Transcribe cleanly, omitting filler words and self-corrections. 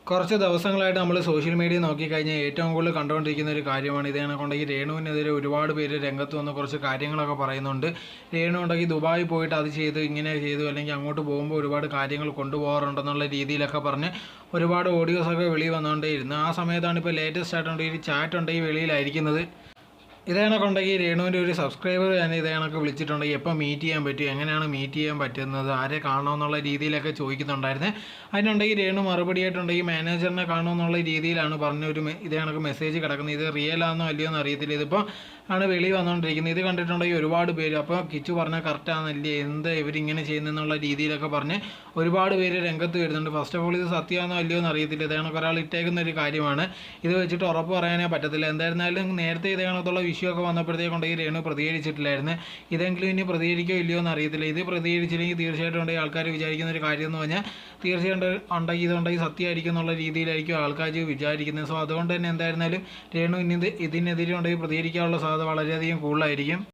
കുറച്ച് ദിവസങ്ങളായിട്ട് നമ്മൾ സോഷ്യൽ മീഡിയ നോക്കിക്കഴിഞ്ഞാൽ ഏറ്റവും കൂടുതൽ കണ്ടുകൊണ്ടിരിക്കുന്ന ഒരു കാര്യമാണ്. ഇതേ കണക്കുണ്ടെങ്കിൽ രേണുവിനെതിരെ ഒരുപാട് പേര് രംഗത്ത് വന്ന് കുറച്ച് കാര്യങ്ങളൊക്കെ പറയുന്നുണ്ട്. രേണു ഉണ്ടെങ്കിൽ ദുബായി പോയിട്ട് അത് ചെയ്തു, ഇങ്ങനെ ചെയ്തു, അല്ലെങ്കിൽ അങ്ങോട്ട് പോകുമ്പോൾ ഒരുപാട് കാര്യങ്ങൾ കൊണ്ടുപോകാറുണ്ടെന്നുള്ള രീതിയിലൊക്കെ പറഞ്ഞ് ഒരുപാട് ഓഡിയോസൊക്കെ വെളിയിൽ വന്നുകൊണ്ടേയിരുന്നു. ആ സമയത്താണ് ഇപ്പോൾ ലേറ്റസ്റ്റ് ആയിട്ടുണ്ടെങ്കിൽ ചാറ്റ് ഉണ്ടെങ്കിൽ വെളിയിലായിരിക്കുന്നത്. ഇതേ കണക്കുണ്ടെങ്കിൽ രേണുവിൻ്റെ ഒരു സബ്സ്ക്രൈബർ തന്നെ ഇതേ കണക്ക് വിളിച്ചിട്ടുണ്ടെങ്കിൽ എപ്പോൾ മീറ്റ് ചെയ്യാൻ പറ്റും, എങ്ങനെയാണ് മീറ്റ് ചെയ്യാൻ പറ്റുന്നത്, ആരെ കാണണമെന്നുള്ള രീതിയിലൊക്കെ ചോദിക്കുന്നുണ്ടായിരുന്നേ. അതിനുണ്ടെങ്കിൽ രേണു മറുപടിയായിട്ടുണ്ടെങ്കിൽ മാനേജറിനെ കാണുമെന്നുള്ള രീതിയിലാണ് പറഞ്ഞൊരു ഇതേ കണക്ക് മെസ്സേജ് കിടക്കുന്നത്. ഇത് റിയൽ ആണെന്നോ അല്ലയോ എന്ന് അറിയത്തില്ല. ഇതിപ്പോൾ ആണ് വെളി വന്നുകൊണ്ടിരിക്കുന്നത്. ഇത് കണ്ടിട്ടുണ്ടെങ്കിൽ ഒരുപാട് പേര് അപ്പോൾ കിച്ചു പറഞ്ഞാൽ കറക്റ്റാണെന്നല്ലേ, എന്ത് ഇവരിങ്ങനെ ചെയ്യുന്നതെന്നുള്ള രീതിയിലൊക്കെ പറഞ്ഞ് ഒരുപാട് പേര് രംഗത്ത് വരുന്നുണ്ട്. ഫസ്റ്റ് ഓഫ് ഓൾ ഇത് സത്യമാണോ അല്ലയോ എന്ന് അറിയത്തില്ല. ഇതേ കണക്ക് ഒരാൾ ഇട്ടേക്കുന്ന ഒരു കാര്യമാണ്. ഇത് വെച്ചിട്ട് ഉറപ്പ് പറയാനേ പറ്റത്തില്ല. എന്തായിരുന്നാലും നേരത്തെ ഇതേ കണക്കുള്ള വിഷയമൊക്കെ വന്നപ്പോഴത്തേക്കുണ്ടെങ്കിൽ രേണു പ്രതികരിച്ചിട്ടില്ലായിരുന്നു. ഇതെങ്കിലും ഇനി പ്രതികരിക്കോ ഇല്ലയോ എന്ന് അറിയത്തില്ല. ഇത് പ്രതികരിച്ചില്ലെങ്കിൽ തീർച്ചയായിട്ടും ഉണ്ടെങ്കിൽ ആൾക്കാർ വിചാരിക്കുന്ന ഒരു കാര്യം എന്ന് പറഞ്ഞാൽ തീർച്ചയായിട്ടും ഉണ്ടെങ്കിൽ ഇതുണ്ടെങ്കിൽ സത്യമായിരിക്കും എന്നുള്ള രീതിയിലായിരിക്കും ആൾക്കാർ വിചാരിക്കുന്നത്. സോ അതുകൊണ്ട് തന്നെ എന്തായിരുന്നാലും രേണു ഇതിനെതിരെ ഉണ്ടെങ്കിൽ പ്രതികരിക്കാനുള്ള സാധ്യത വളരെയധികം കൂടുതലായിരിക്കും.